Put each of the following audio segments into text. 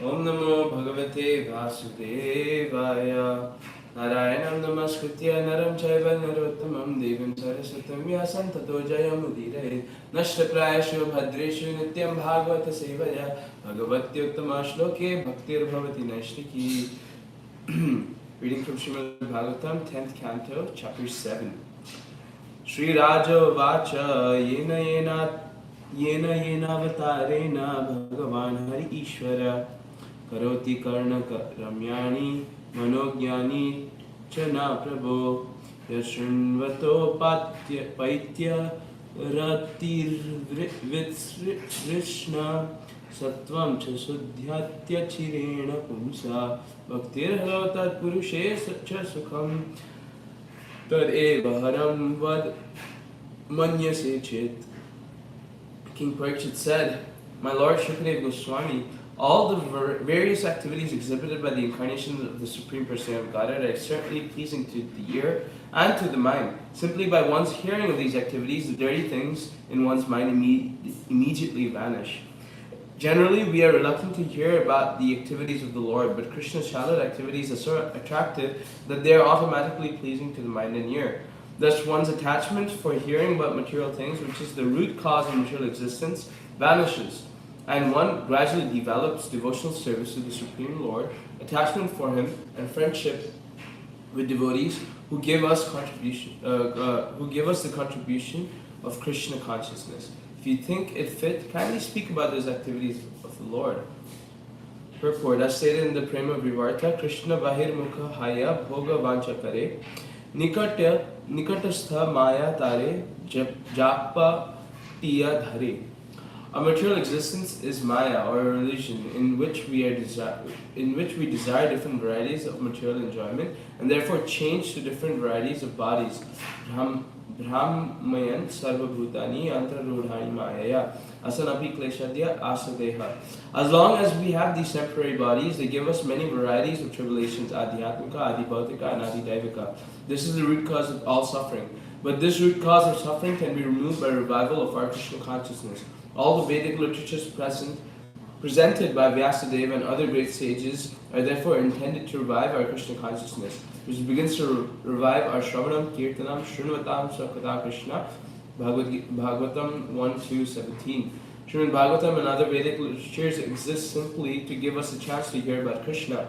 Om Namo Bhagavate Vasudevaya. Narayanam Namaskritya Naram Chaiva Narottamam Devim Saraswatam Vyasam Tato Jayamudire Nashtaprayashu Bhadreshu Nityam Bhagavata Sevaya Bhagavatyuttama Shloke Bhaktir Bhavati Nashtiki. Reading from Srimad Bhagavatam, 10th canto, chapter 7. Sri Rajo Vacha Yena Avatarena Bhagavan Hari Ishvara Karoti Karnaka Ramyani Manogyani Chana Prabho Yashunvato Paitya Ratir Vitsrishna Sattvam Cha Sudhyatya Chirena Pumsa Bhaktir Halotat Purushe Satcha Sukham Tad Eva Haram Vad Manyase Chit. King Parikshit said, My Lord Shukadeva Goswami, all the various activities exhibited by the incarnation of the Supreme Personality of Godhead are certainly pleasing to the ear and to the mind. Simply by one's hearing of these activities, the dirty things in one's mind immediately vanish. Generally, we are reluctant to hear about the activities of the Lord, but Krishna's childhood activities are so attractive that they are automatically pleasing to the mind and ear. Thus, one's attachment for hearing about material things, which is the root cause of material existence, vanishes, and one gradually develops devotional service to the Supreme Lord, attachment for Him, and friendship with devotees who give us the contribution of Krishna consciousness. If you think it fit, kindly speak about those activities of the Lord. Purport, as stated in the Prema Vivarta, Krishna Bahir Mukha Haya Bhoga Vancha Kare Nikatastha Maya Tare Japa Tiya Dhare. A material existence is Maya, or a religion, in which we desire different varieties of material enjoyment, and therefore change to different varieties of bodies. Brahmayan Sarva Bhutani Antarudhani Mayaya Asanapi Kleshadya Asadeha. As long as we have these temporary bodies, they give us many varieties of tribulations, Adhyatmika, Adibhautika, and Adidaivika. This is the root cause of all suffering. But this root cause of suffering can be removed by revival of our Krishna consciousness. All the Vedic literatures presented by Vyasadeva and other great sages are therefore intended to revive our Krishna consciousness, which begins to revive our Shravanam, Kirtanam, Shrunvatam, Sakata Krishna, Bhagavatam 1-2-17. Srimad Bhagavatam and other Vedic literatures exist simply to give us a chance to hear about Krishna.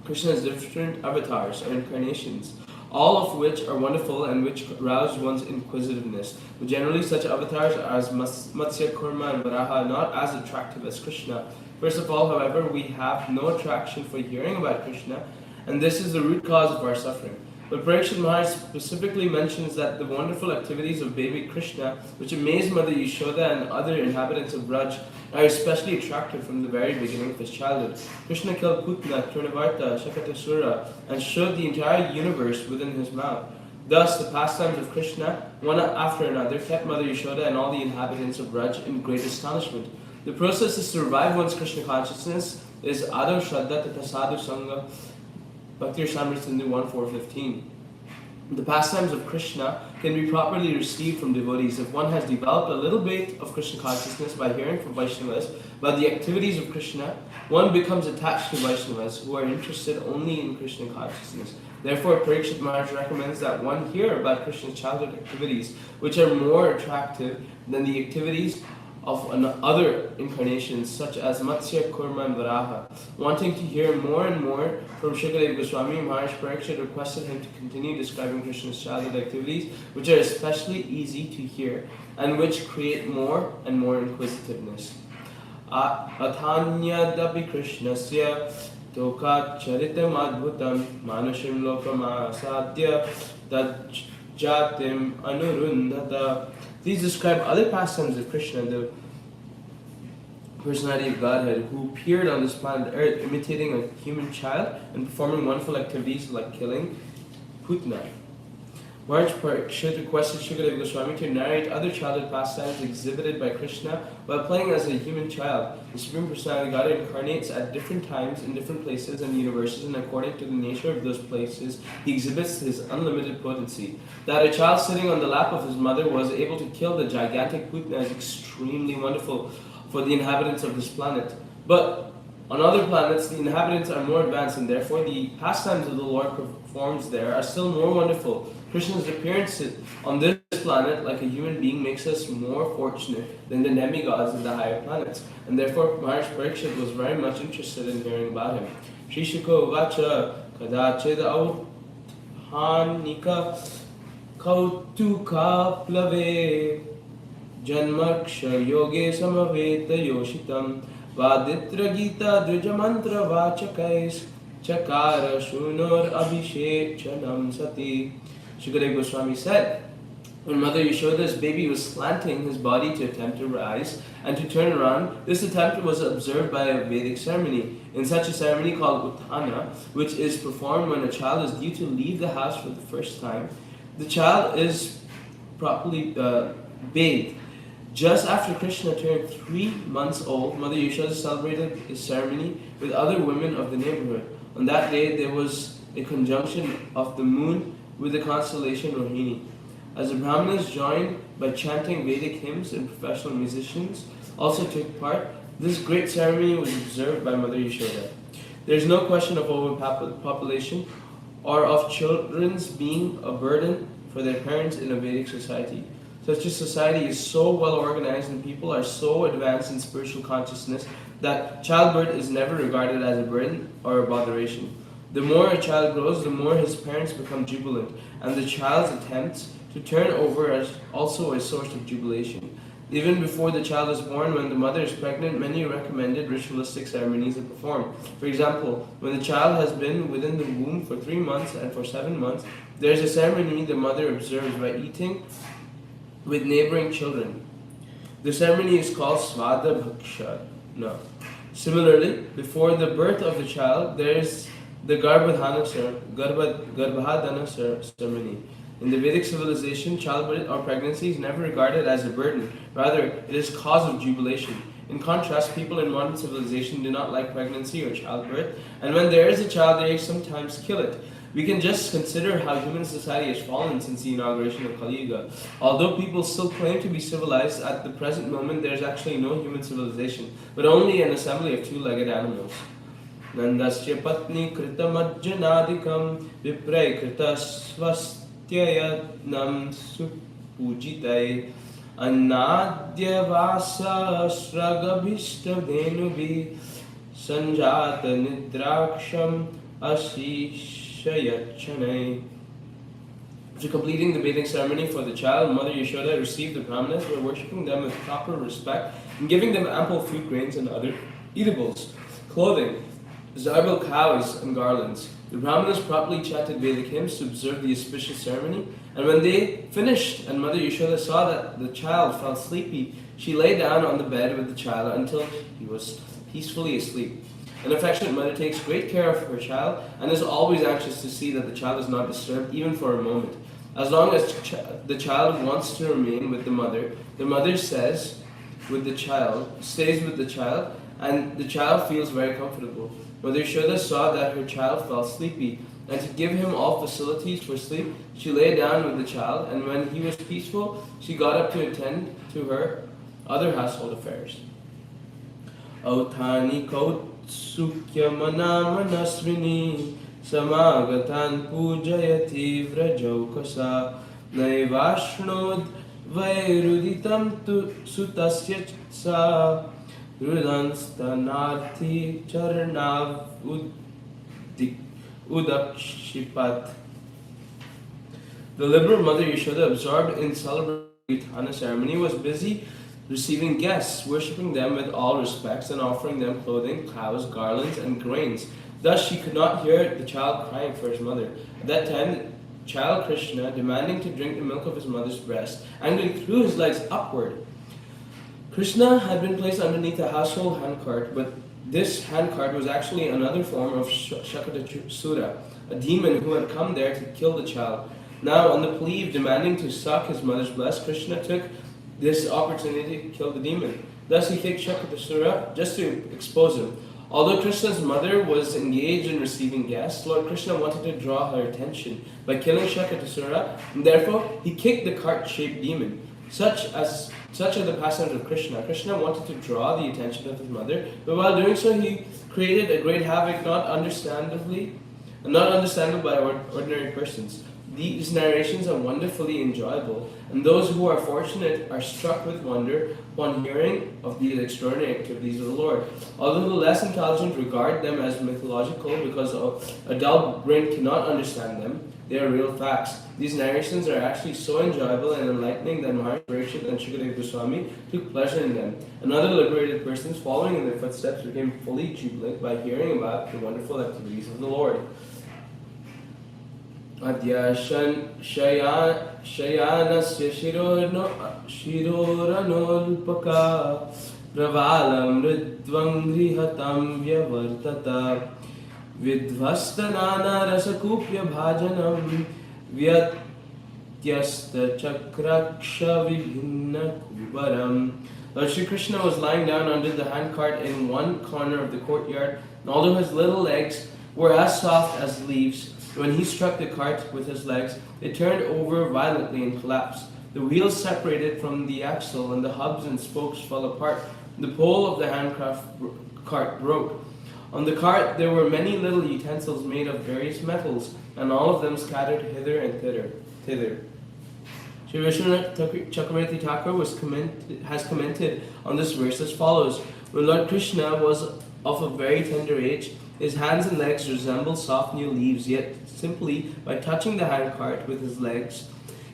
Krishna has different avatars or incarnations, all of which are wonderful and which rouse one's inquisitiveness. But generally such avatars as Matsya, Kurma and Varaha are not as attractive as Krishna. First of all, however, we have no attraction for hearing about Krishna, and this is the root cause of our suffering. But Parikshit Maharaj specifically mentions that the wonderful activities of baby Krishna, which amaze Mother Yashoda and other inhabitants of Braj, are especially attractive from the very beginning of his childhood. Krishna killed Putna, Trinavarta, Shakatasura, and showed the entire universe within his mouth. Thus, the pastimes of Krishna, one after another, kept Mother Yashoda and all the inhabitants of Braj in great astonishment. The process is to revive one's Krishna consciousness is Ado Shraddha Tata Sadhu Sangha, Bhakti Rasamrita Sindhu 1.4.15. The pastimes of Krishna can be properly received from devotees if one has developed a little bit of Krishna consciousness by hearing from Vaishnavas about the activities of Krishna. One becomes attached to Vaishnavas who are interested only in Krishna consciousness. Therefore, Parikshit Maharaj recommends that one hear about Krishna's childhood activities, which are more attractive than the activities of other incarnations such as Matsya, Kurma and Varaha. Wanting to hear more and more from Shukadeva Goswami, Maharaj Parikshit requested him to continue describing Krishna's childhood activities, which are especially easy to hear and which create more and more inquisitiveness. Athanyadapi Krishnasya tokat charitam adbhutam manushim lokam asadya tadjatim anurundhata. These describe other pastimes of Krishna, the personality of Godhead, who appeared on this planet Earth imitating a human child and performing wonderful activities like killing Putna. Maharaj Parikshit requested Shukadeva Goswami to narrate other childhood pastimes exhibited by Krishna while playing as a human child. The Supreme Personality of Godhead incarnates at different times in different places and universes, and according to the nature of those places, he exhibits his unlimited potency. That a child sitting on the lap of his mother was able to kill the gigantic Putna is extremely wonderful for the inhabitants of this planet. But On other planets, the inhabitants are more advanced, and therefore the pastimes of the Lord performs there are still more wonderful. Krishna's appearance on this planet, like a human being, makes us more fortunate than the demigods of the higher planets, and therefore Maharaj Parikshit was very much interested in hearing about him. Shri Shukha Vacha Kadachid Hanika Kautuka Plave Janmaksha Yoge Samaveta Yoshitam Vaditra Gita Dvija Mantra Vachakais Chakara Shunor Abhishek Chanam Sati. Shukadeva Goswami said, when Mother Yashoda's baby was slanting his body to attempt to rise and to turn around, this attempt was observed by a Vedic ceremony. In such a ceremony called Uttana, which is performed when a child is due to leave the house for the first time, the child is properly bathed. Just after Krishna turned 3 months old, Mother Yashoda celebrated his ceremony with other women of the neighborhood. On that day, there was a conjunction of the moon with the constellation Rohini. As the Brahmanas, joined by chanting Vedic hymns and professional musicians, also took part, this great ceremony was observed by Mother Yashoda. There is no question of overpopulation or of children's being a burden for their parents in a Vedic society. Such a society is so well organized and people are so advanced in spiritual consciousness that childbirth is never regarded as a burden or a botheration. The more a child grows, the more his parents become jubilant, and the child's attempts to turn over is also a source of jubilation. Even before the child is born, when the mother is pregnant, many recommended ritualistic ceremonies are performed. For example, when the child has been within the womb for 3 months and for 7 months, there is a ceremony the mother observes by eating with neighboring children. The ceremony is called Svada Bhaksha. No. Similarly, before the birth of the child, there is the Garbhadhana ceremony. In the Vedic civilization, childbirth or pregnancy is never regarded as a burden. Rather, it is cause of jubilation. In contrast, people in modern civilization do not like pregnancy or childbirth, and when there is a child, they sometimes kill it. We can just consider how human society has fallen since the inauguration of Kali Yuga. Although people still claim to be civilized, at the present moment there is actually no human civilization, but only an assembly of two-legged animals. Nandasya patni kritamajjanadikam vipray kritasvastyayatnam supujitai annadya vasa sragabhishtavenubi sanjata nidraksham ashishayachanai. After completing the bathing ceremony for the child, Mother Yashoda received the Brahmanas by worshipping them with proper respect and giving them ample food grains and other eatables, clothing, desirable cows, and garlands. The Brahmanas properly chanted Vedic hymns to observe the auspicious ceremony, and when they finished and Mother Yashoda saw that the child felt sleepy, she lay down on the bed with the child until he was peacefully asleep. An affectionate mother takes great care of her child and is always anxious to see that the child is not disturbed even for a moment. As long as the child wants to remain with the mother stays with the child, and the child feels very comfortable. Mother Yashoda saw that her child felt sleepy, and to give him all facilities for sleep, she lay down with the child, and when he was peaceful, she got up to attend to her other household affairs. Autani Kautsukya Manasvini Samagatan Pujayati Vrajaukasa Naivashnod Vairuditam tu Sutasya Sa Rudanstanarthi Charnav Udakshipat. The liberal Mother Yashoda, absorbed in celebrating the Uttana ceremony, was busy receiving guests, worshipping them with all respects, and offering them clothing, cows, garlands, and grains. Thus she could not hear the child crying for his mother. At that time, the child Krishna, demanding to drink the milk of his mother's breast, angrily threw his legs upward. Krishna had been placed underneath a household handcart, but this handcart was actually another form of Shakatasura, a demon who had come there to kill the child. Now, on the plea of demanding to suck his mother's breast, Krishna took this opportunity to kill the demon. Thus he kicked Shakatasura just to expose him. Although Krishna's mother was engaged in receiving guests, Lord Krishna wanted to draw her attention by killing Shakatasura, and therefore he kicked the cart-shaped demon, such as Such are the pastimes of Krishna. Krishna wanted to draw the attention of his mother, but while doing so, he created a great havoc, not understandable by ordinary persons. These narrations are wonderfully enjoyable, and those who are fortunate are struck with wonder upon hearing of these extraordinary activities of the Lord. Although the less intelligent regard them as mythological because a dull brain cannot understand them, they are real facts. These narrations are actually so enjoyable and enlightening that Maharaj Parikshit and Shukadeva Goswami took pleasure in them, and other liberated persons following in their footsteps became fully jubilant by hearing about the wonderful activities of the Lord. Adya shayanasya shiroranolpaka pravalam ridvam grihatam vyavartata vidvastanana rasakupya bhajanam vyatyasta chakraksha vibhinna kubaram. Lord Shri Krishna was lying down under the handcart in one corner of the courtyard, and although his little legs were as soft as leaves, when he struck the cart with his legs, it turned over violently and collapsed. The wheels separated from the axle, and the hubs and spokes fell apart. The pole of the cart broke. On the cart there were many little utensils made of various metals, and all of them scattered hither and thither. Sri Vishwanath Chakravarti Thakur has commented on this verse as follows: When Lord Krishna was of a very tender age, his hands and legs resembled soft new leaves, yet simply by touching the handcart with his legs,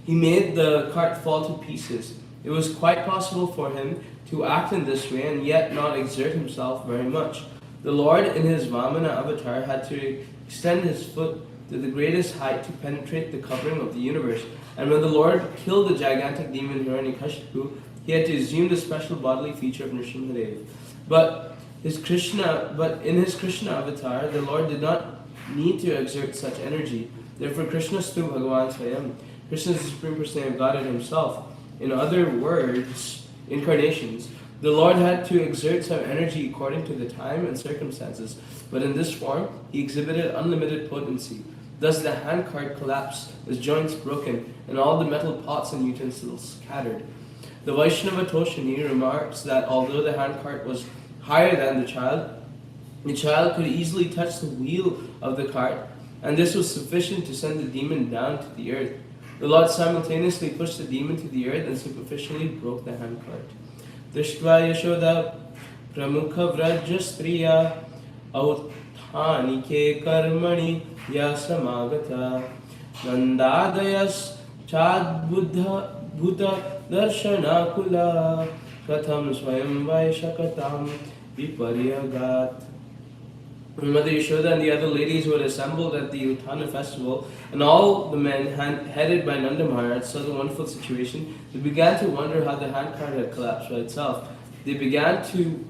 he made the cart fall to pieces. It was quite possible for him to act in this way and yet not exert himself very much. The Lord in his Vamana avatar had to extend his foot to the greatest height to penetrate the covering of the universe. And when the Lord killed the gigantic demon Hiranyakashipu, he had to assume the special bodily feature of Nrsimhadev. But in his Krishna avatar, the Lord did not need to exert such energy. Therefore, Krishna stu Bhagavan Swayam. Krishna is the Supreme Personality of Godhead himself. In other words, incarnations, the Lord had to exert some energy according to the time and circumstances, but in this form, he exhibited unlimited potency. Thus the handcart collapsed, its joints broken, and all the metal pots and utensils scattered. The Vaishnava Toshini remarks that although the handcart was higher than the child could easily touch the wheel of the cart, and this was sufficient to send the demon down to the earth. The Lord simultaneously pushed the demon to the earth and superficially broke the handcart. Drishtva Yashoda Pramukha Vraja Striya Authanike Karmani Yasamagata Nandadayas Chad Buddha Bhuta Darshanakula Katham Swayam Vaishakatam Viparyagat. Mother Yashoda and the other ladies who had assembled at the Uttana festival, and all the men headed by Nanda Maharaj saw the wonderful situation. They began to wonder how the handcart had collapsed by itself. They began to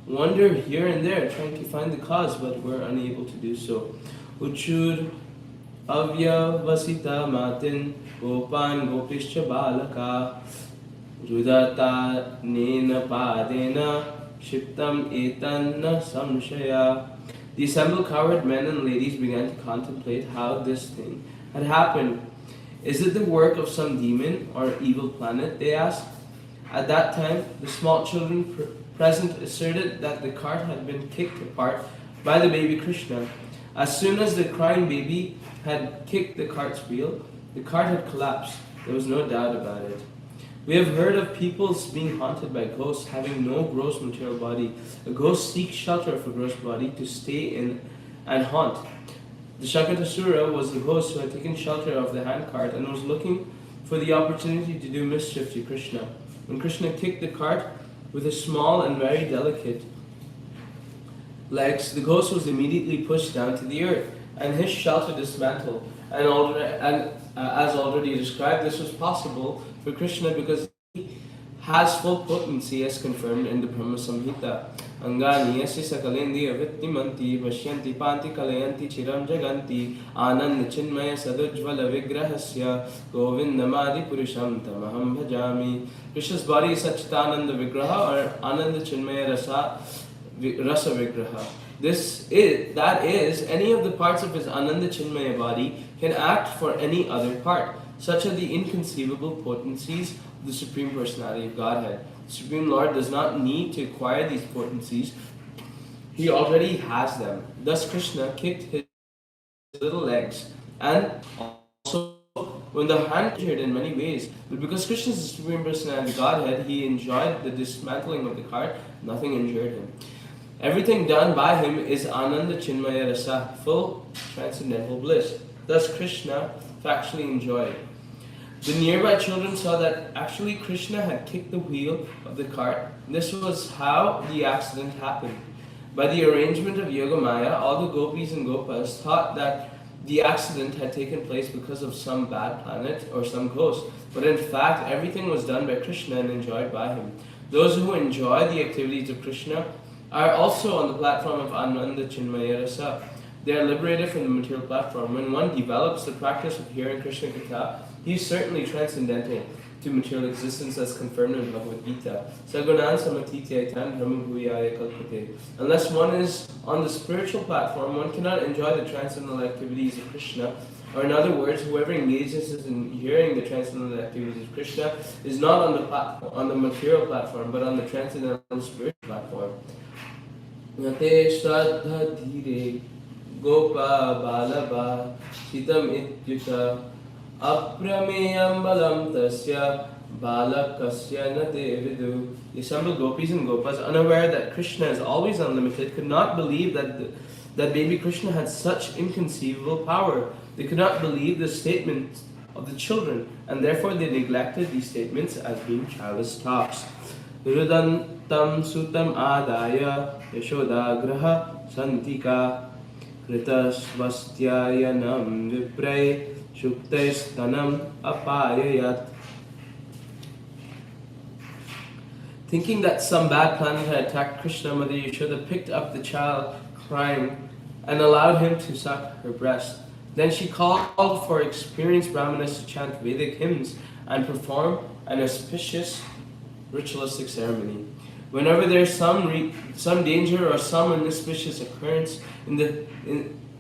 wander here and there, trying to find the cause, but were unable to do so. Uchur Avya Vasita Matin Gopan Gopischa Balaka Rudata Nena Padena Shiptam Etanna Samshaya. The assembled cowherd men and ladies began to contemplate how this thing had happened. Is it the work of some demon or evil planet? They asked. At that time, the small children present asserted that the cart had been kicked apart by the baby Krishna. As soon as the crying baby had kicked the cart's wheel, the cart had collapsed. There was no doubt about it. We have heard of people being haunted by ghosts having no gross material body. A ghost seeks shelter of a gross body to stay in and haunt. The Shakatasura was the ghost who had taken shelter of the handcart and was looking for the opportunity to do mischief to Krishna. When Krishna kicked the cart with his small and very delicate legs, the ghost was immediately pushed down to the earth, and his shelter dismantled. As already described, this was possible for Krishna because he has full potency as confirmed in the Brahma Samhita. Angani yasi sakalendi avittimanti vashyanti panti kalayanti chiram jaganti anand chinmaya sadujvala vigrahasya govindamadi purusham tamaham bhajami. Krishna's body is Satchitananda Vigraha or Ananda Chinmaya Rasa Vigraha. That is, any of the parts of his Ananda Chinmaya body can act for any other part. Such are the inconceivable potencies the Supreme Personality of Godhead. The Supreme Lord does not need to acquire these potencies. He already has them. Thus Krishna kicked his little legs, and also when the hand injured in many ways. But because Krishna is the Supreme Personality of Godhead, he enjoyed the dismantling of the cart. Nothing injured him. Everything done by him is Ananda Chinmaya Rasa, full transcendental bliss. Thus Krishna factually enjoyed. The nearby children saw that actually Krishna had kicked the wheel of the cart. This was how the accident happened. By the arrangement of Yogamaya, all the gopis and gopas thought that the accident had taken place because of some bad planet or some ghost, but in fact everything was done by Krishna and enjoyed by him. Those who enjoy the activities of Krishna are also on the platform of Ananda Chinmaya Rasa. They are liberated from the material platform. When one develops the practice of hearing Krishna Katha, he is certainly transcendental to material existence as confirmed in Bhagavad Gita. Sagunan samatitya brahma bhuyaya kalpate. Unless one is on the spiritual platform, one cannot enjoy the transcendental activities of Krishna. Or in other words, whoever engages in hearing the transcendental activities of Krishna is not on the platform, on the material platform, but on the transcendental spiritual platform. Yate shraddha dhire gopa balaba sitam ityuta Aprameyam balam tasya balakasya nate vidu. The assembled gopis and gopas, unaware that Krishna is always unlimited, could not believe that baby Krishna had such inconceivable power. They could not believe the statements of the children, and therefore they neglected these statements as being childish talks. Rudantam sutam adaya yashoda graha santika kritasvastyayanam vipray Shuktestanam apayayat. Thinking that some bad planet had attacked Krishna, Mother Yashoda picked up the child crying and allowed him to suck her breast. Then she called for experienced brahmanas to chant Vedic hymns and perform an auspicious ritualistic ceremony. Whenever there is some danger or some inauspicious occurrence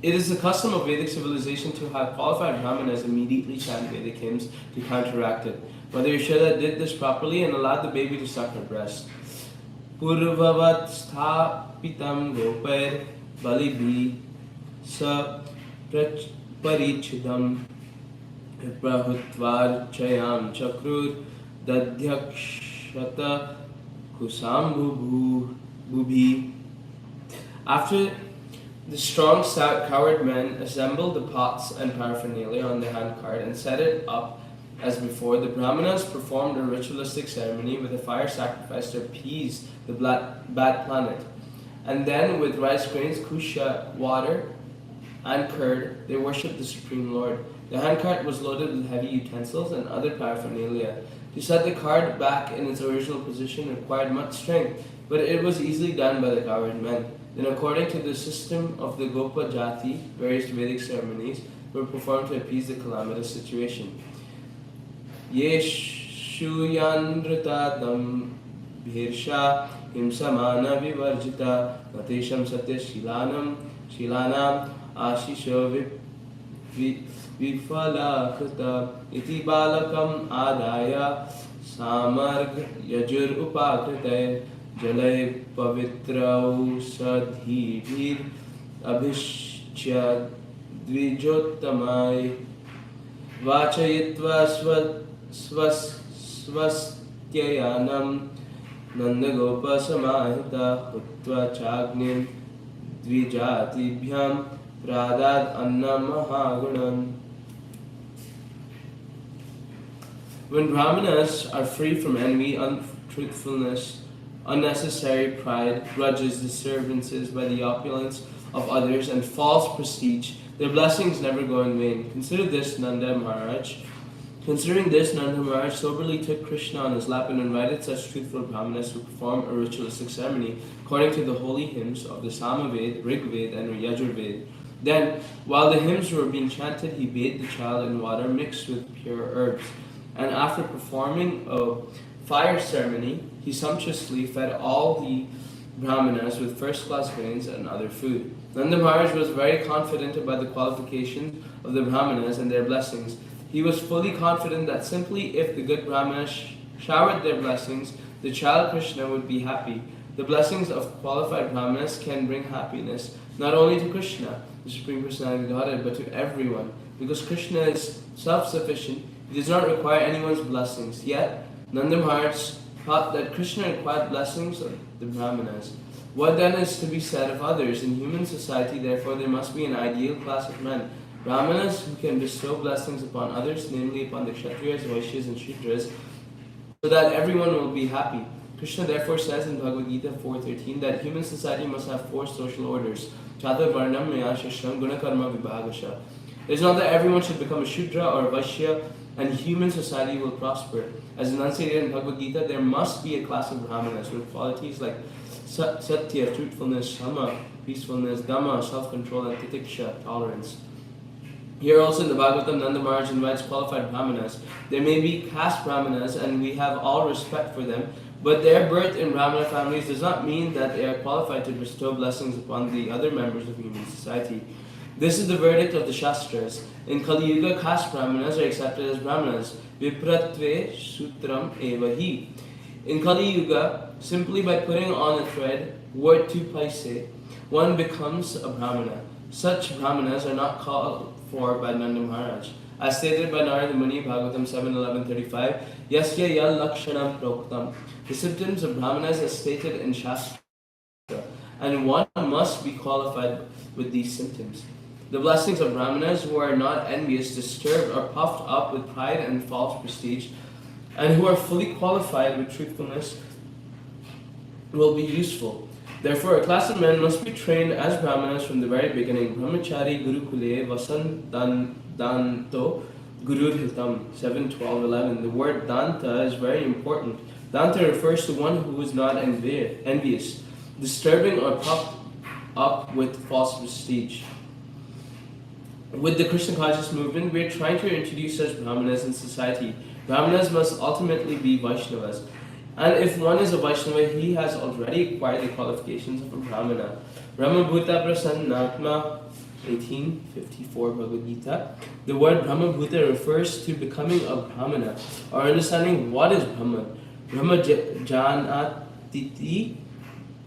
it is the custom of Vedic civilization to have qualified brahmanas immediately chant Vedic hymns to counteract it. Mother Yashoda did this properly and allowed the baby to suck her breast. Purvavat sthapitam gopair balibhi sa parichidam prahutvar chayam chakrur dadhyakshata kusambhu bubhi. After the strong, stout, coward men assembled the pots and paraphernalia on the handcart and set it up as before. The brahmanas performed a ritualistic ceremony with a fire sacrifice to appease the bad planet. And then with rice grains, kusha, water, and curd, they worshipped the Supreme Lord. The handcart was loaded with heavy utensils and other paraphernalia. To set the cart back in its original position required much strength, but it was easily done by the coward men. Then according to the system of the Gopa Jati, various Vedic ceremonies were performed to appease the calamitous situation. Yeshuyandratadam bhirsha himsamana vivarjita natesham satya shilanam ashisho vifalakrita iti balakam adaya samarg yajur upakrita Jalay pavitrau sadhibhir abhishya dvijottamai vachayitva swastyayanam nandagopa samahita hutva chagnim dvijatibhyam pradad annam mahagunam. When brahmanas are free from envy, untruthfulness, unnecessary pride, grudges, disturbances by the opulence of others, and false prestige, their blessings never go in vain. Considering this, Nanda Maharaj soberly took Krishna on his lap and invited such truthful brahmanas to perform a ritualistic ceremony according to the holy hymns of the Samaved, Rigved, and Yajurved. Then, while the hymns were being chanted, he bathed the child in water mixed with pure herbs. And after performing a fire ceremony, he sumptuously fed all the brahmanas with first-class grains and other food. Nanda Maharaj was very confident about the qualifications of the brahmanas and their blessings. He was fully confident that simply if the good brahmanas showered their blessings, the child Krishna would be happy. The blessings of qualified Brahmanas can bring happiness not only to Krishna, the Supreme Personality of Godhead, but to everyone. Because Krishna is self-sufficient, he does not require anyone's blessings. Yet, Nanda Maharaj taught that Krishna required blessings of the Brahmanas. What then is to be said of others? In human society, therefore, there must be an ideal class of men, Brahmanas who can bestow blessings upon others, namely upon the Kshatriyas, Vaishyas, and Shudras, so that everyone will be happy. Krishna therefore says in Bhagavad Gita 4.13 that human society must have four social orders. Chata Varnam Maya Shashram Gunakarma Vibhagasha. It is not that everyone should become a Shudra or a Vaishya and human society will prosper. As enunciated in Bhagavad Gita, there must be a class of Brahmanas with qualities like Satya, truthfulness, Shama, peacefulness, Dhamma, self-control, and Titiksha, tolerance. Here also in the Bhagavatam, Nanda Maharaj invites qualified Brahmanas. There may be caste Brahmanas and we have all respect for them, but their birth in Brahmana families does not mean that they are qualified to bestow blessings upon the other members of human society. This is the verdict of the Shastras. In Kali Yuga, caste Brahmanas are accepted as Brahmanas. Vipratve sutram evahi. In Kali Yuga, simply by putting on a thread, worth 2 paise, one becomes a Brahmana. Such Brahmanas are not called for by Nanda Maharaj. As stated by Narada Muni, Bhagavatam 7.11.35, Yasya yal lakshanam proktam. The symptoms of Brahmanas are stated in Shastra, and one must be qualified with these symptoms. The blessings of Brahmanas who are not envious, disturbed, or puffed up with pride and false prestige, and who are fully qualified with truthfulness, will be useful. Therefore, a class of men must be trained as Brahmanas from the very beginning. Brahmachari Gurukule Vasan Danto Gurur Hitam 7.12.11. The word Danta is very important. Danta refers to one who is not envious, disturbing or puffed up with false prestige. With the Krishna conscious movement, we are trying to introduce such Brahmanas in society. Brahmanas must ultimately be Vaishnavas. And if one is a Vaishnava, he has already acquired the qualifications of a Brahmana. Brahma Bhuta Prasannatma 1854 Bhagavad Gita. The word Brahma Bhuta refers to becoming a Brahmana, or understanding what is Brahman. Brahma Janatiti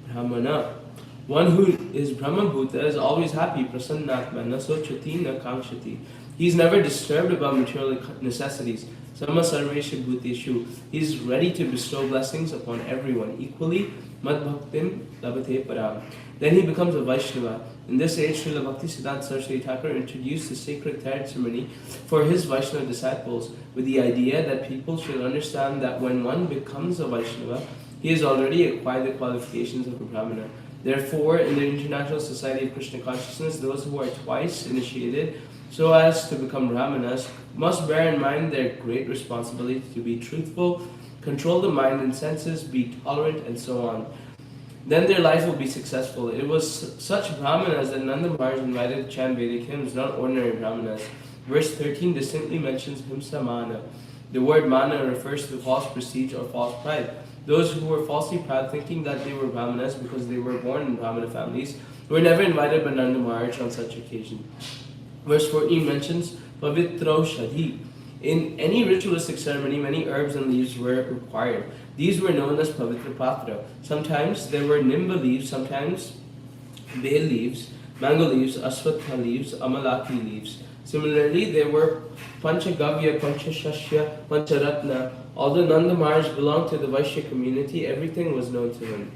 Brahmana. One who is Brahma Bhuta is always happy, Prasannatma, na sochati na kankshati. He is never disturbed about material necessities. Sama sarvesha bhuteshu. He is ready to bestow blessings upon everyone equally. Mad bhaktim labate param. Then he becomes a Vaishnava. In this age, Srila Bhaktisiddhanta Saraswati Thakur introduced the sacred thread ceremony for his Vaishnava disciples with the idea that people should understand that when one becomes a Vaishnava, he has already acquired the qualifications of a Brahmana. Therefore, in the International Society of Krishna Consciousness, those who are twice initiated so as to become Brahmanas must bear in mind their great responsibility to be truthful, control the mind and senses, be tolerant, and so on. Then their life will be successful. It was such Brahmanas that Nanda Maharaj invited to chant Vedic hymns, not ordinary Brahmanas. Verse 13 distinctly mentions Himsa Mana. The word Mana refers to false prestige or false pride. Those who were falsely proud, thinking that they were Brahmanas because they were born in Brahmana families, were never invited by Nanda Maharaj on such occasion. Verse 14 mentions Pavitro Shadhi. In any ritualistic ceremony, many herbs and leaves were required. These were known as Pavitra Patra. Sometimes there were Nimba leaves, sometimes Bale leaves, mango leaves, Aswatha leaves, Amalaki leaves. Similarly, there were Panchagavya, Panchashashya, Pancharatna. Although Nanda Maharaj belonged to the Vaishya community, everything was known to him.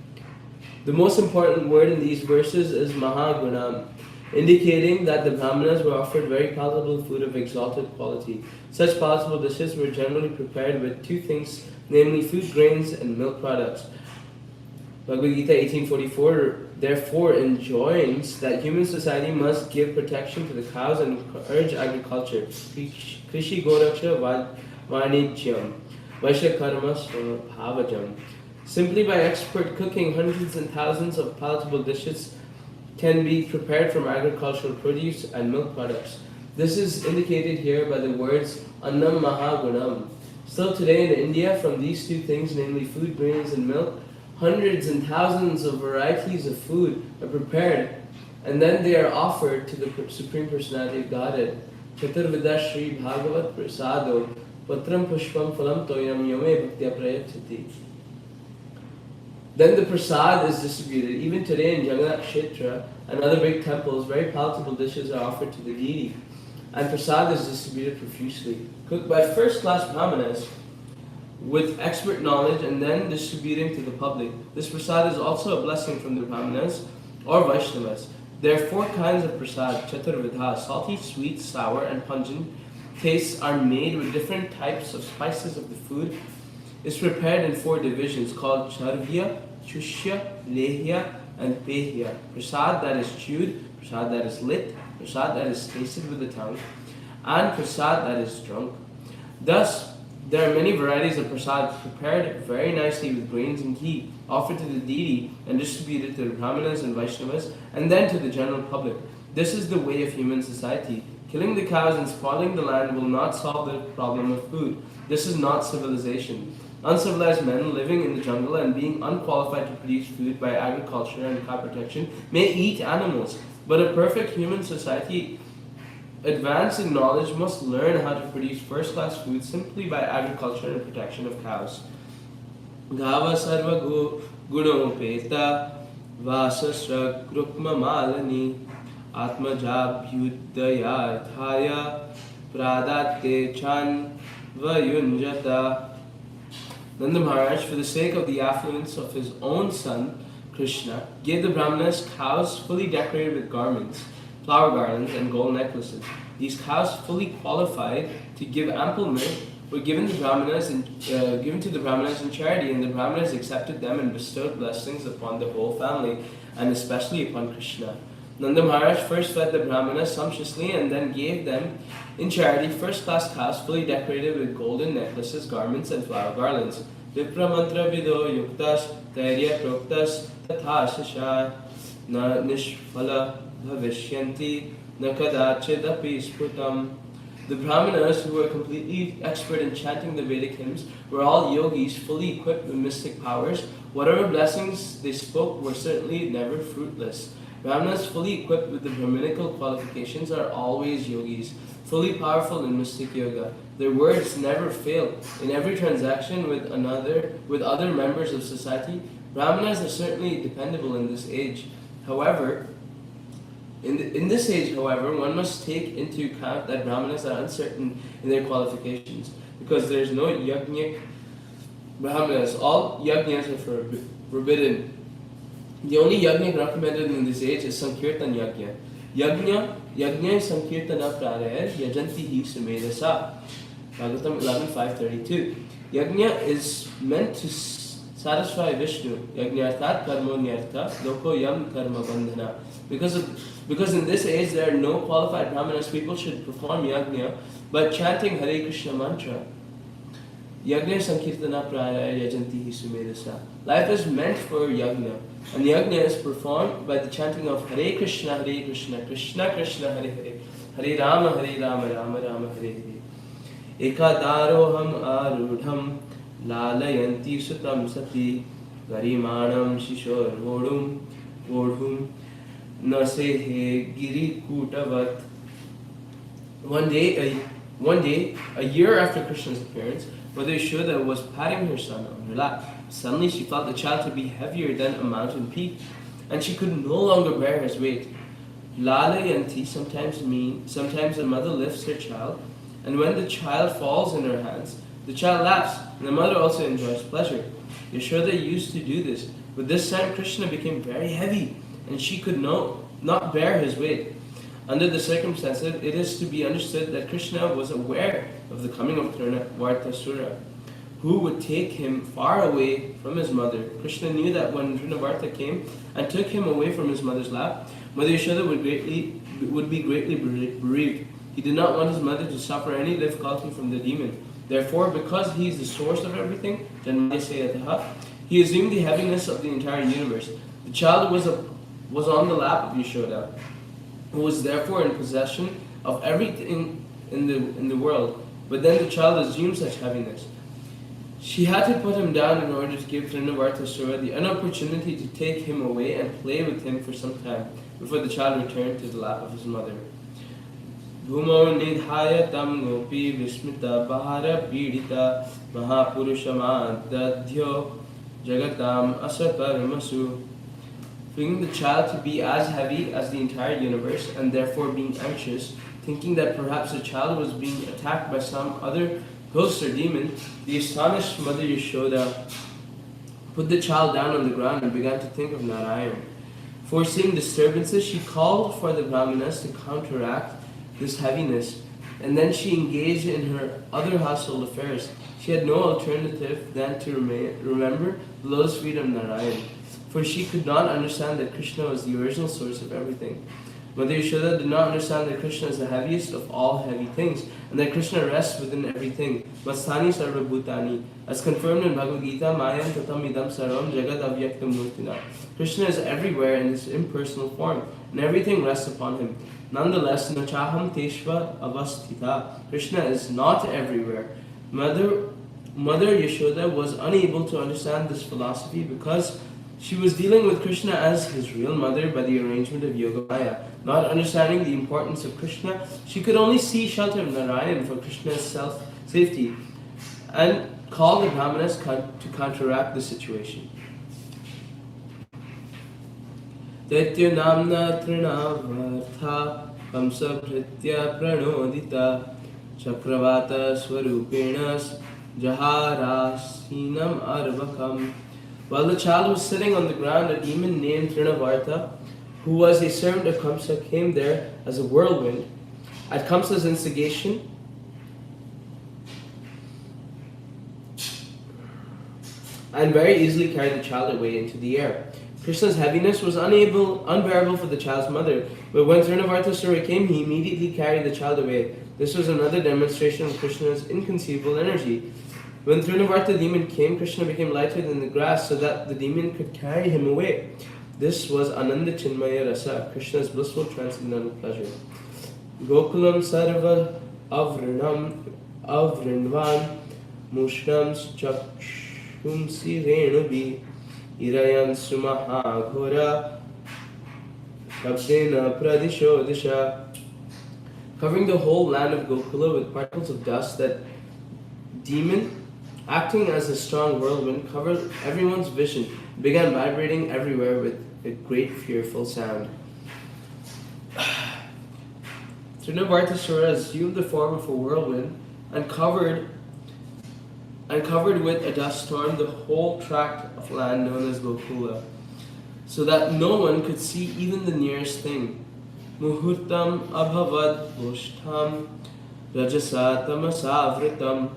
The most important word in these verses is Mahagunam, indicating that the Brahmanas were offered very palatable food of exalted quality. Such palatable dishes were generally prepared with two things, namely food grains and milk products. Bhagavad Gita 1844 therefore enjoins that human society must give protection to the cows and encourage agriculture. Krishi Goraksha Vanijyam Vaishya Karma Bhavajam. Simply by expert cooking, hundreds and thousands of palatable dishes can be prepared from agricultural produce and milk products. This is indicated here by the words Annam Mahagunam. Still today in India, from these two things, namely food grains and milk, hundreds and thousands of varieties of food are prepared, and then they are offered to the Supreme Personality of Godhead. Chaturveda Shri Bhagavat Prasado Patram pushpam phalam toyam yome bhaktya prayachati. Then the prasad is distributed. Even today in Jagannath Kshetra and other big temples, very palatable dishes are offered to the deity. And prasad is distributed profusely, cooked by first-class brahmanas with expert knowledge and then distributing to the public. This prasad is also a blessing from the brahmanas or Vaishnavas. There are 4 kinds of prasad, chaturvidha: salty, sweet, sour, and pungent. Tastes are made with different types of spices of the food. It's prepared in 4 divisions called charvya, chushya, lehya, and pehya. Prasad that is chewed, prasad that is lit, prasad that is tasted with the tongue, and prasad that is drunk. Thus, there are many varieties of prasad prepared very nicely with grains and ghee, offered to the deity and distributed to the brahmanas and Vaishnavas, and then to the general public. This is the way of human society. Killing the cows and spoiling the land will not solve the problem of food. This is not civilization. Uncivilized men living in the jungle and being unqualified to produce food by agriculture and cow protection may eat animals, but a perfect human society advanced in knowledge must learn how to produce first-class food simply by agriculture and protection of cows. Gava sarva gunopeta vasasra krukma malani atmajabhyudaya thaya pradate chan vayunjata. Nanda Maharaj, for the sake of the affluence of his own son, Krishna, gave the brahmanas cows fully decorated with garments, flower garlands, and gold necklaces. These cows, fully qualified to give ample milk, were given to the brahmanas in charity, and the brahmanas accepted them and bestowed blessings upon the whole family, and especially upon Krishna. Nanda Maharaj first fed the brahmanas sumptuously and then gave them in charity first-class cows fully decorated with golden necklaces, garments, and flower garlands. Vipra mantra vido yuktas tairya proktas tatha shasha na nishphala bhavishyanti na kadachidapi sputam. The brahmanas, who were completely expert in chanting the Vedic hymns, were all yogis fully equipped with mystic powers. Whatever blessings they spoke were certainly never fruitless. Brahmanas fully equipped with the Brahminical qualifications are always yogis, fully powerful in mystic yoga. Their words never fail. In every transaction with other members of society, Brahmanas are certainly dependable in this age. However, in this age, one must take into account that Brahmanas are uncertain in their qualifications, because there is no yajnik Brahmanas. All yajnas are forbidden. The only yajna recommended in this age is Sankirtan yajna. Yajna Sankirtana prarayar yajanti hi sumedasa. Bhagavatam 11.5.32. Yajna is meant to satisfy Vishnu. Yajnarthat karmo nyartha loko yam karma bandhana. Because in this age there are no qualified brahmanas, people should perform yajna by chanting Hare Krishna mantra. Yajna Sankirtana prarayar yajanti hi sumedasa. Life is meant for yajna. And the yajna is performed by the chanting of Hare Krishna, Krishna Krishna, Hare Hare, Hare Rama, Rama Rama, Hare Hare. Ekadaroham arudham lalayanti sutam sati garimanam shishor vodhum nasehe giri kutavat. One day, a year after Krishna's appearance, Mother Yashoda was patting her son on her lap. Suddenly she felt the child to be heavier than a mountain peak, and she could no longer bear his weight. Lalayanti sometimes a mother lifts her child, and when the child falls in her hands, the child laughs, and the mother also enjoys pleasure. Yashoda used to do this, but this time Krishna became very heavy, and she could not bear his weight. Under the circumstances, it is to be understood that Krishna was aware of the coming of Trinavartasura, who would take him far away from his mother. Krishna knew that when Trinavarta came and took him away from his mother's lap, Mother Yashoda would be greatly bereaved. He did not want his mother to suffer any difficulty from the demon. Therefore, because he is the source of everything, he assumed the heaviness of the entire universe. The child was on the lap of Yashoda, who was therefore in possession of everything in the world. But then the child assumed such heaviness. She had to put him down in order to give Trinavartasura the opportunity to take him away and play with him for some time before the child returned to the lap of his mother. भूमौ निधाय तं गोपी Vismita बहारपीडिता महापुरुषमादध्यो जगताम् असकर्मसु. Feeling the child to be as heavy as the entire universe and therefore being anxious, thinking that perhaps the child was being attacked by some other ghost or demon, the astonished mother Yashoda put the child down on the ground and began to think of Narayan. Foreseeing disturbances, she called for the brahmanas to counteract this heaviness, and then she engaged in her other household affairs. She had no alternative than to remember the lotus feet of Narayan, for she could not understand that Krishna was the original source of everything. Mother Yashoda did not understand that Krishna is the heaviest of all heavy things, and that Krishna rests within everything. Masthani sarva bhutani, as confirmed in Bhagavad Gita, Mayam tatam idam sarvam jagat avyaktam murtina. Krishna is everywhere in this impersonal form, and everything rests upon him. Nonetheless, nachaham teshva avasthita. Krishna is not everywhere. Mother Yashoda was unable to understand this philosophy because she was dealing with Krishna as his real mother by the arrangement of Yoga Maya. Not understanding the importance of Krishna, she could only see shelter of Narayan for Krishna's safety and call the brahmanas to counteract the situation. Daitya namna trinavartha kamsa bhritya pranodita chakravata swarupenas jaharasinam arvakam. While the child was sitting on the ground, a demon named Trinavarta, who was a servant of Kamsa, came there as a whirlwind. At Kamsa's instigation, and very easily carried the child away into the air. Krishna's heaviness was unbearable for the child's mother, but when Trinavartasura came, he immediately carried the child away. This was another demonstration of Krishna's inconceivable energy. When Trinavarta demon came, Krishna became lighter than the grass so that the demon could carry him away. This was Ananda Chinmaya Rasa, Krishna's blissful transcendental pleasure. Gokulam sarva avrinvan mushnam chakshumsi renubi irayan sumaha ghora shabdena pradisho disha. Covering the whole land of Gokula with particles of dust, that demon, acting as a strong whirlwind, covered everyone's vision, began vibrating everywhere with a great fearful sound. Trinavartasura assumed the form of a whirlwind and covered with a dust storm the whole tract of land known as Gokula, so that no one could see even the nearest thing. Muhurtam abhavad voshtam rajasa tamasavritam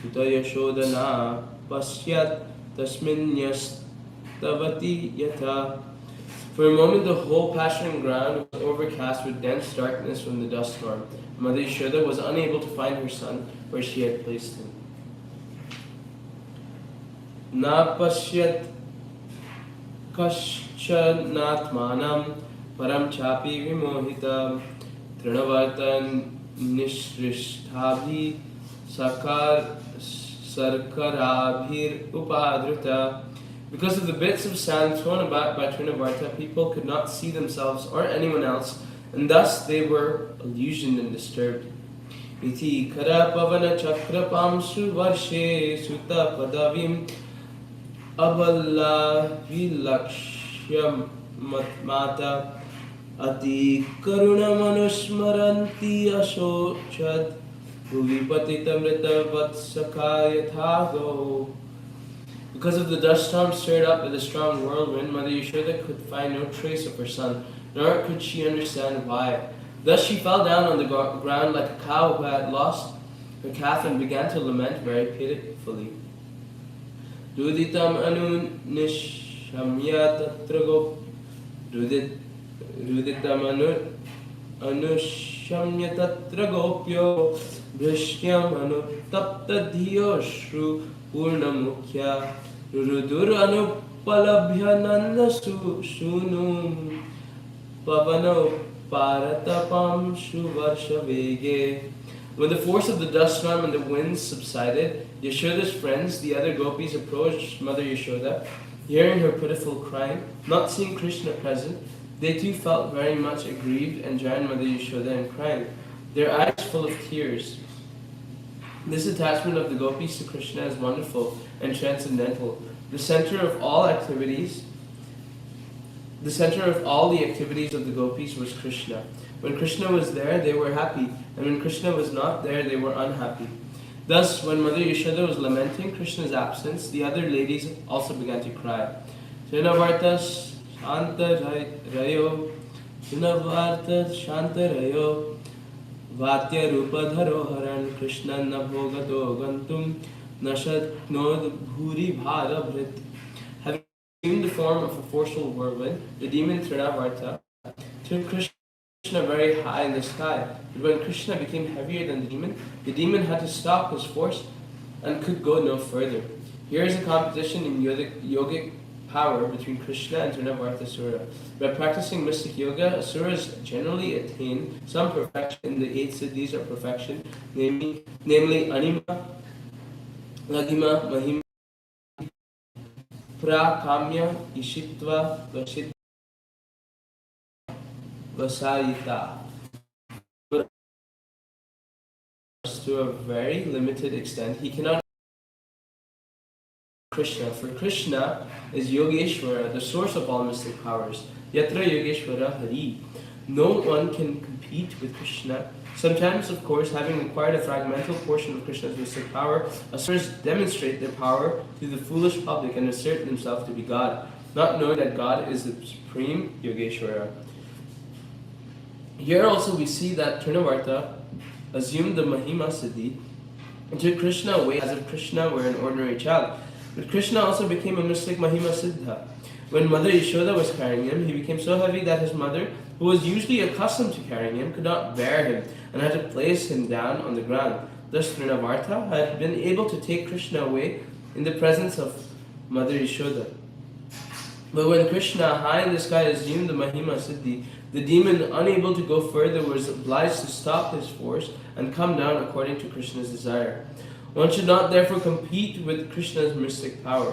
Suta Yashodana pasyat tasminyastavati yatha. For a moment the whole pasturing ground was overcast with dense darkness from the dust storm. Mother Yashoda was unable to find her son where she had placed him. Na pasyat kaschanatmanam param chapi vimohitam trinavartan nishrishtabhi sarkarabhir upadrita. Because of the bits of sand thrown about by Trinavarta, people could not see themselves or anyone else, and thus they were illusioned and disturbed. Iti kara pavana chakrapamsu varshe sutta padavim aballa vilakshyam mata ati karuna manusmaranti ashochad Because of the dust storm stirred up by the strong whirlwind, Mother Yashoda could find no trace of her son, nor could she understand why. Thus she fell down on the ground like a cow who had lost her calf and began to lament very pitifully. Ruditam anu nishamya tatrago Ruditam anushamya tatragopyo Bhrishtyam anutapta dhiyoshru purnamukya Rurudur anupalabhya nanda sunum Pavano paratapam shuvarsha vege. When the force of the dust storm and the winds subsided, Yashoda's friends, the other gopis, approached Mother Yashoda. Hearing her pitiful crying, not seeing Krishna present, they too felt very much aggrieved and joined Mother Yashoda in crying. their eyes full of tears. This attachment of the gopis to Krishna is wonderful and transcendental. The center of all the activities of the gopis was Krishna. When Krishna was there, they were happy, and when Krishna was not there, they were unhappy. Thus, when Mother Yashoda was lamenting Krishna's absence, the other ladies also began to cry. Trinavartas Shantarayo, Trinavartas Shantarayo, Vatya Rupadharo Haran Krishna Nabhogato Gantum Nashat Nod Bhuri Bharabhrit. Having assumed the form of a forceful whirlwind, the demon Trinavarta took Krishna very high in the sky. But when Krishna became heavier than the demon had to stop his force and could go no further. Here is a competition in yogic power between Krishna and Trinavartasura. By practicing mystic yoga, asuras generally attain some perfection in the 8 siddhis of perfection, namely Anima, Ladhima, Mahima, Prakamya, Ishitva, Vasarita. To a very limited extent, he cannot Krishna. For Krishna is Yogeshwara, the source of all mystic powers. Yatra Yogeshwara Hari. No one can compete with Krishna. Sometimes, of course, having acquired a fragmental portion of Krishna's mystic power, asuras demonstrate their power to the foolish public and assert themselves to be God, not knowing that God is the supreme Yogeshwara. Here also we see that Trinavarta assumed the Mahima Siddhi and took Krishna away as if Krishna were an ordinary child. But Krishna also became a mystic Mahima Siddha. When Mother Yashoda was carrying him, he became so heavy that his mother, who was usually accustomed to carrying him, could not bear him and had to place him down on the ground. Thus Trinavarta had been able to take Krishna away in the presence of Mother Yashoda. But when Krishna, high in the sky, assumed the Mahima Siddhi, the demon, unable to go further, was obliged to stop his force and come down according to Krishna's desire. One should not therefore compete with Krishna's mystic power.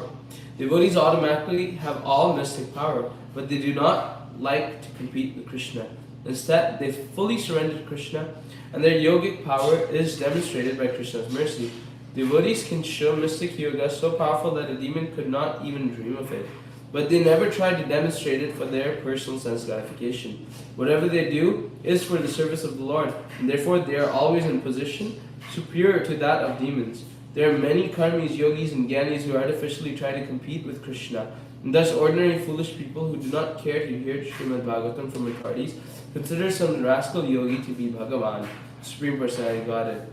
Devotees automatically have all mystic power, but they do not like to compete with Krishna. Instead, they fully surrender to Krishna, and their yogic power is demonstrated by Krishna's mercy. Devotees can show mystic yoga so powerful that a demon could not even dream of it. But they never try to demonstrate it for their personal sense gratification. Whatever they do is for the service of the Lord, and therefore they are always in position superior to that of demons. There are many karmis, yogis, and gyanis who artificially try to compete with Krishna, and thus ordinary foolish people who do not care to hear Srimad Bhagavatam from authorities consider some rascal yogi to be Bhagavan, Supreme Personality of Godhead.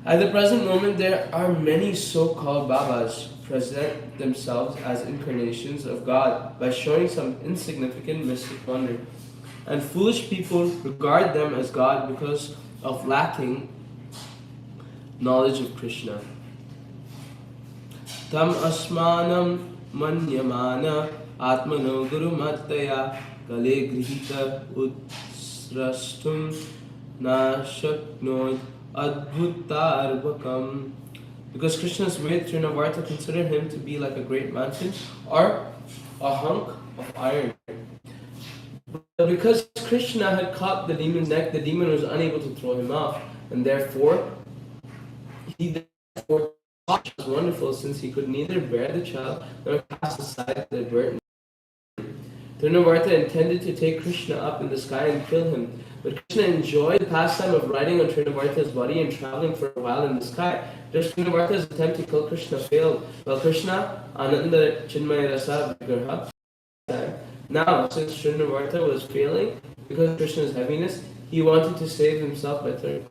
At the present moment, there are many so-called Babas present themselves as incarnations of God by showing some insignificant mystic wonder. And foolish people regard them as God because of lacking knowledge of Krishna. Tam asmanam manyamana atmano gurumataya kale grihita utsrastum nashaknod adbhutarbakam. Because Krishna's way, Trinavarta considered him to be like a great mountain or a hunk of iron. But because Krishna had caught the demon's neck, the demon was unable to throw him off, and therefore he thought it was wonderful, since he could neither bear the child nor cast aside the burden. Trinavarta intended to take Krishna up in the sky and kill him, but Krishna enjoyed the pastime of riding on Trinavarta's body and traveling for a while in the sky. Just Trinavarta's attempt to kill Krishna failed, while Krishna, Ananda Chinmaya Rasa Vigraha, now, since Trinavarta was failing because of Krishna's heaviness, he wanted to save himself by turning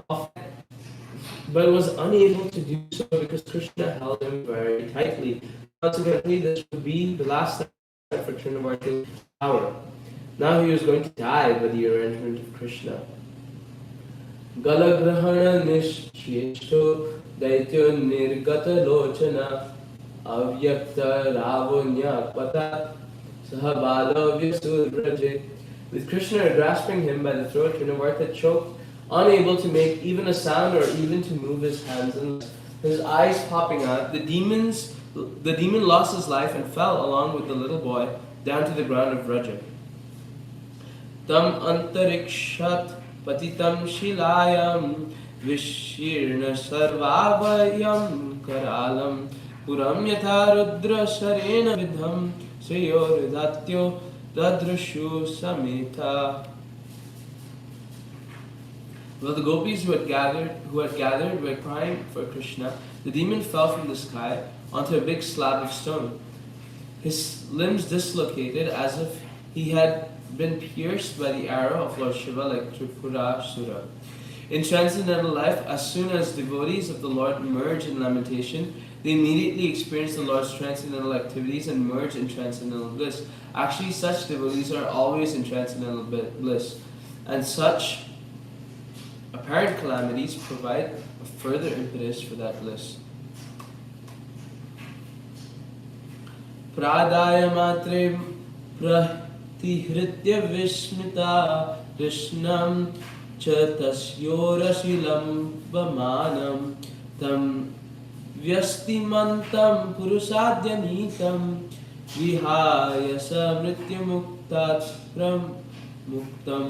off, but was unable to do so because Krishna held him very tightly. Consequently, this would be the last time for Trinavarta's power. Now he was going to die by the arrangement of Krishna. Galagrahana nishcheshto daityo nirgata lochana avyakta ravonya patat sahabalavya surbraje. With Krishna grasping him by the throat, Trinavarta choked, unable to make even a sound or even to move his hands and his eyes popping out. The demon lost his life and fell along with the little boy down to the ground of Vraja. Tam antarikshat patitam shilayam vishirna sarvavayam karalam puram yatha rudra sarena vidham sriyoridhatyo tadrushu samita. While the gopis who had gathered were crying for Krishna, the demon fell from the sky onto a big slab of stone. His limbs dislocated as if he had been pierced by the arrow of Lord Shiva like Tripurasura. In transcendental life, as soon as devotees of the Lord merge in lamentation, they immediately experience the Lord's transcendental activities and merge in transcendental bliss. Actually, such devotees are always in transcendental bliss, and such apparent calamities provide a further impetus for that bliss. Pradaya matre pratihritya vismita krishnam cha tasyorasilam vamanam tam vyastimantam purusadhyanitam vihaya samrityamuktat muktam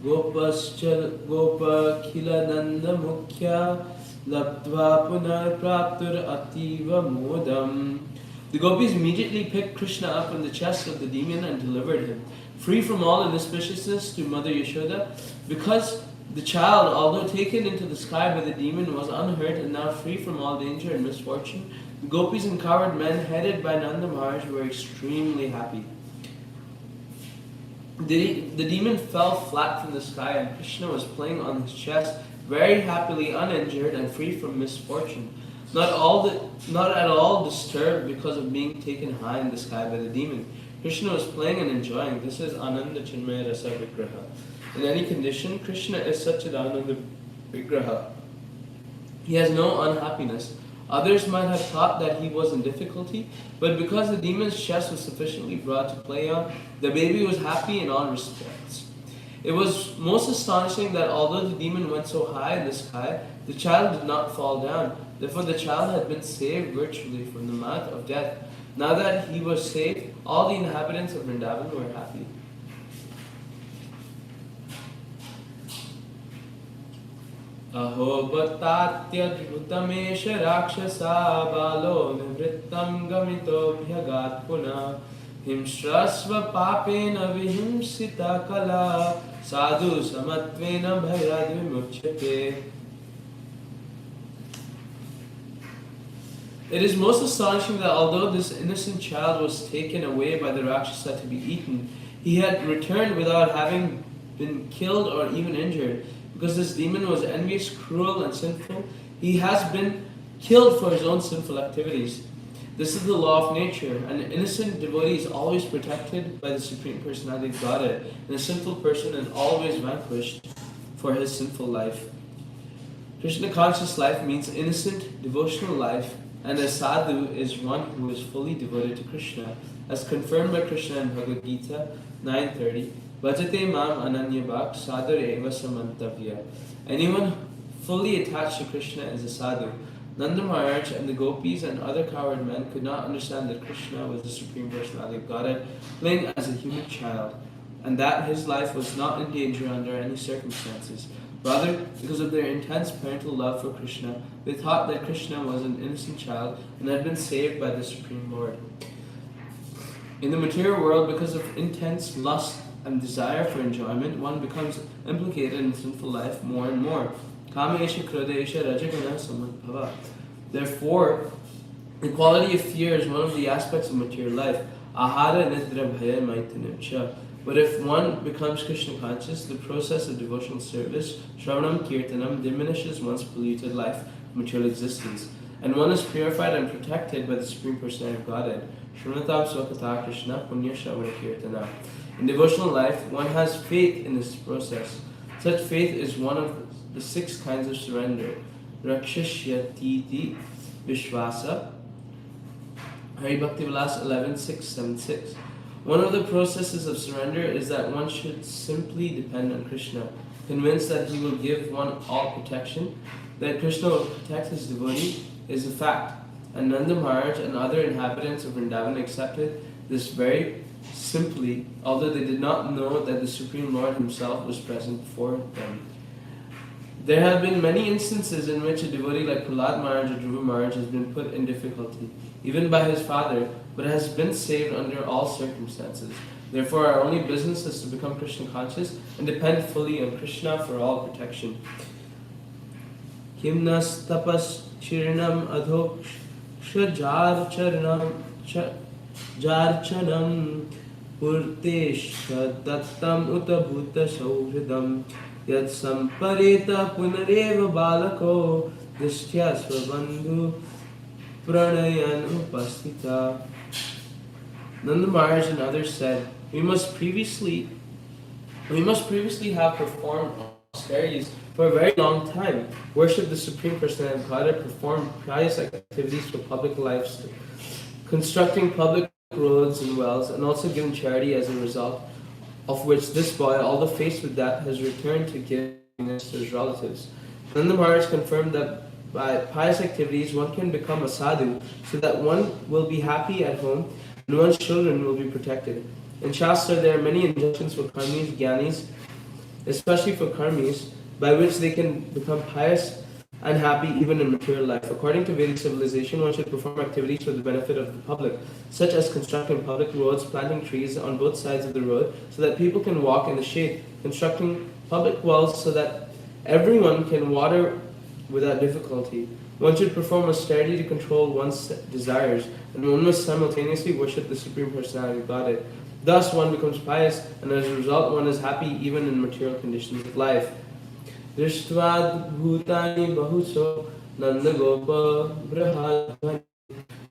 Gopakhilananda Mukhya Labdva Punar Praptur Ativa Modam. The gopis immediately picked Krishna up from the chest of the demon and delivered him, free from all inauspiciousness, to Mother Yashoda. Because the child, although taken into the sky by the demon, was unhurt and now free from all danger and misfortune, the gopis and coward men headed by Nanda Maharaj were extremely happy. The demon fell flat from the sky and Krishna was playing on his chest, very happily uninjured and free from misfortune, not at all disturbed because of being taken high in the sky by the demon. Krishna was playing and enjoying. This is Ananda Chinmaya Rasa Vigraha. In any condition, Krishna is Satchidananda Vigraha. He has no unhappiness. Others might have thought that he was in difficulty, but because the demon's chest was sufficiently broad to play on, the baby was happy in all respects. It was most astonishing that although the demon went so high in the sky, the child did not fall down. Therefore the child had been saved virtually from the mouth of death. Now that he was saved, all the inhabitants of Vrindavan were happy. Aho bhattatyadbhutamesha rakshasa balo nivrittam gamito bhyagat puna himshrasva papena vihimsita kala sadhu samatvena bhairad vimuchyate. It is most astonishing that although this innocent child was taken away by the Rakshasa to be eaten, he had returned without having been killed or even injured. Because this demon was envious, cruel, and sinful, he has been killed for his own sinful activities. This is the law of nature. An innocent devotee is always protected by the Supreme Personality of Godhead, and a sinful person is always vanquished for his sinful life. Krishna conscious life means innocent, devotional life, and a sadhu is one who is fully devoted to Krishna, as confirmed by Krishna in Bhagavad Gita 9:30. Bhajate mam ananyabhak sadhur eva samantavya. Anyone fully attached to Krishna is a sadhu. Nanda Maharaj and the gopis and other coward men could not understand that Krishna was the Supreme Personality of Godhead, playing as a human child, and that his life was not in danger under any circumstances. Rather, because of their intense parental love for Krishna, they thought that Krishna was an innocent child and had been saved by the Supreme Lord. In the material world, because of intense lust and desire for enjoyment, one becomes implicated in sinful life more and more. Kamesha krodesha rajaguna samadbhava. Therefore, the quality of fear is one of the aspects of material life. Ahara nidra bhaya maitanimcha. But if one becomes Krishna conscious, the process of devotional service, shravanam kirtanam, diminishes one's polluted life, material existence, and one is purified and protected by the Supreme Personality of Godhead. Shrunatam swakata Krishna punya shravana kirtana. In devotional life, one has faith in this process. Such faith is one of the 6 kinds of surrender. Rakshashyatiti Vishvasa. Hari Bhakti Vilas 11.676. One of the processes of surrender is that one should simply depend on Krishna, convinced that he will give one all protection. That Krishna will protect his devotee is a fact, and Nanda Maharaj and other inhabitants of Vrindavan accepted this very simply, although they did not know that the Supreme Lord Himself was present for them. There have been many instances in which a devotee like Prahlad Maharaj or Dhruva Maharaj has been put in difficulty, even by his father, but has been saved under all circumstances. Therefore, our only business is to become Krishna conscious and depend fully on Krishna for all protection. Himnas tapas chirinam adhoksha jarchanam purtesha dattam uta bhuta sauhridam yad sampareta punareva balako dishtya svabandhu pranayan upastita. Nanda Maharaj and others said, we must previously have performed austerities for a very long time, worship the Supreme Personality of Godhead, perform pious activities for public lives, constructing public roads and wells, and also given charity as a result of which this boy, although faced with death, has returned to give to his relatives. Nanda Maharaj confirmed that by pious activities one can become a sadhu, so that one will be happy at home and one's children will be protected. In Shastra, there are many injunctions for karmis, jnanis, especially for karmis, by which they can become pious and happy even in material life. According to Vedic civilization, one should perform activities for the benefit of the public, such as constructing public roads, planting trees on both sides of the road so that people can walk in the shade, constructing public wells so that everyone can water without difficulty. One should perform austerity to control one's desires, and one must simultaneously worship the Supreme Personality of Godhead. Thus, one becomes pious, and as a result, one is happy even in material conditions of life. Drishtvad bhutani bahuso nanda gopa brahadhani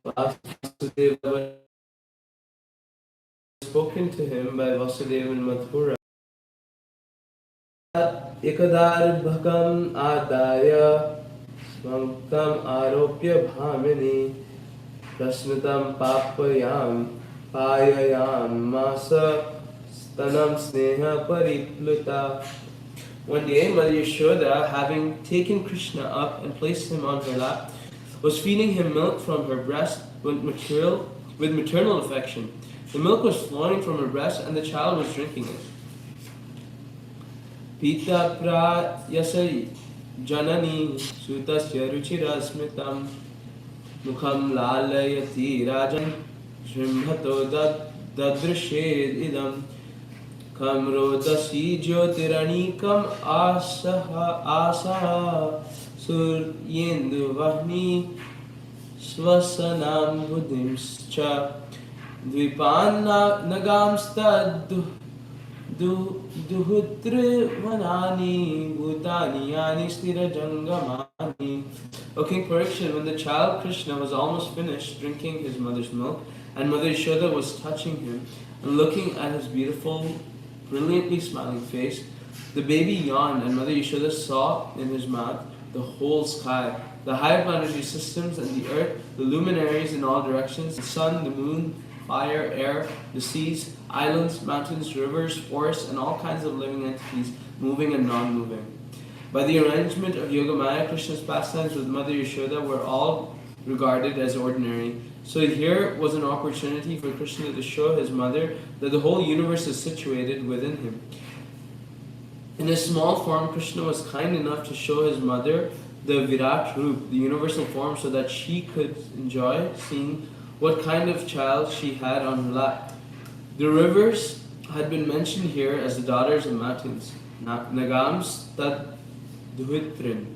Vasudeva spoken to him by Vasudeva and Madhura. Ekadar bhakam adaya svankam aropya bhamini prasnatam papayam payayam masa stanam sneha paripluta. One day, Mother Yashoda, having taken Krishna up and placed him on her lap, was feeding him milk from her breast with maternal affection. The milk was flowing from her breast and the child was drinking it. Pita pratyasai janani sutasya ruchira smritam mukham lalayati rajan shrimhato dadrished idam kamrodasi jyotiranikam asaha suryendu vahni swasanam buddhimscha dvipan nagamstad duhutre vanani bhutani yani stira jangamani. O King Parikshit, when the child Krishna was almost finished drinking his mother's milk, and Mother Yashoda was touching him and looking at his beautiful, brilliantly smiling face, the baby yawned, and Mother Yashoda saw in his mouth the whole sky, the higher planetary systems and the earth, the luminaries in all directions, the sun, the moon, fire, air, the seas, islands, mountains, rivers, forests, and all kinds of living entities, moving and non-moving. By the arrangement of Yogamaya, Krishna's pastimes with Mother Yashoda were all regarded as ordinary. So here was an opportunity for Krishna to show his mother that the whole universe is situated within him. In his small form, Krishna was kind enough to show his mother the Virat Roop, the universal form, so that she could enjoy seeing what kind of child she had on her lap. The rivers had been mentioned here as the daughters of mountains, Nagams Tad Duhitrin.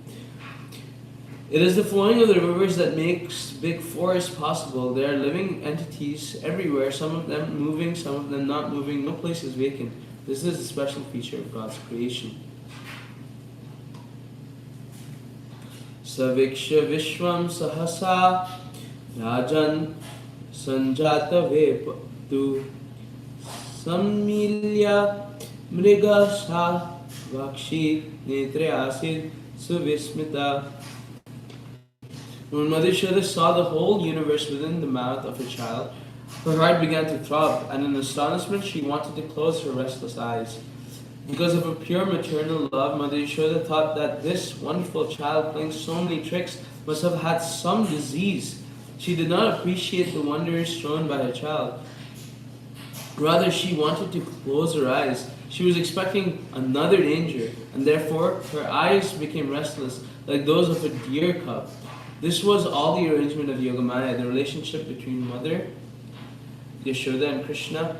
It is the flowing of the rivers that makes big forests possible. There are living entities everywhere, some of them moving, some of them not moving. No place is vacant. This is a special feature of God's creation. Saviksha Vishwam Sahasa Rajan Sanjata Vepatu Sammilya Mriga Shah Vakshi Netre Asid Suvismita. When Mother Yashoda saw the whole universe within the mouth of her child, her heart began to throb, and in astonishment she wanted to close her restless eyes. Because of her pure maternal love, Mother Yashoda thought that this wonderful child playing so many tricks must have had some disease. She did not appreciate the wonders shown by her child. Rather, she wanted to close her eyes. She was expecting another danger, and therefore her eyes became restless, like those of a deer cub. This was all the arrangement of Yogamaya. The relationship between Mother Yashoda and Krishna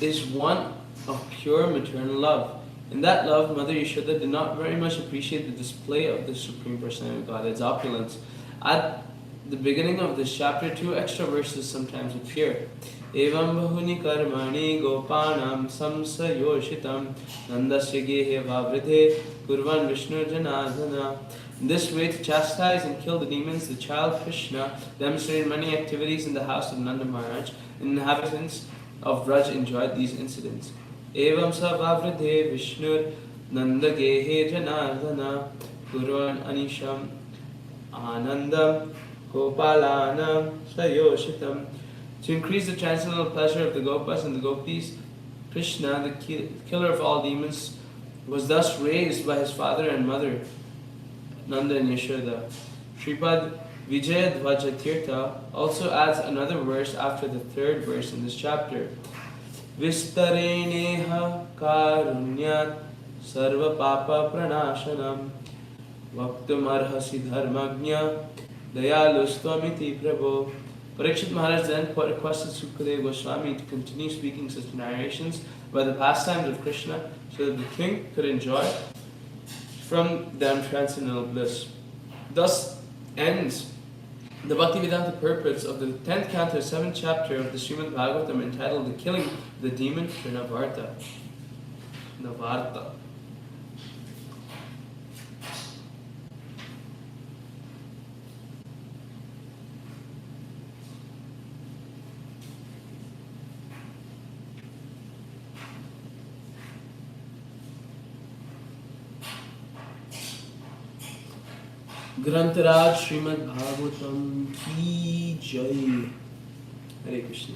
is one of pure maternal love. In that love, Mother Yashoda did not very much appreciate the display of the Supreme Personality of Godhead's opulence. At the beginning of this chapter, 2 extra verses sometimes appear. Evam bahuni karmani gopanam samsayoshitam nandasya gehe vavridhe kurvan vishnu janadana. In this way, to chastise and kill the demons, the child Krishna demonstrated many activities in the house of Nanda Maharaj. Inhabitants of Braj enjoyed these incidents. Evam sa vavridhe vishnur nanda gehe janardana kurvan anisham anandam gopalanam sayoshitam. To increase the transcendental pleasure of the Gopas and the Gopis, Krishna, the killer of all demons, was thus raised by his father and mother, Nanda and Yashoda. Sripad Vijayadvaja Tirtha also adds another verse after the third verse in this chapter. Vistareneha karunyat sarva papa pranashanam vaktum arhasi dharmagnya dayalustwamiti prabho. Parikshit Maharaj then requested Sukadeva Goswami to continue speaking such narrations by the pastimes of Krishna so that the king could enjoy from them transcendental bliss. Thus ends the Bhaktivedanta purports of the 10th canto, 7th chapter of the Srimad Bhagavatam entitled The Killing of the Demon Trinavarta. Navarta. ग्रंथराज Shrimad Bhagavatam की जय. Hare Krishna.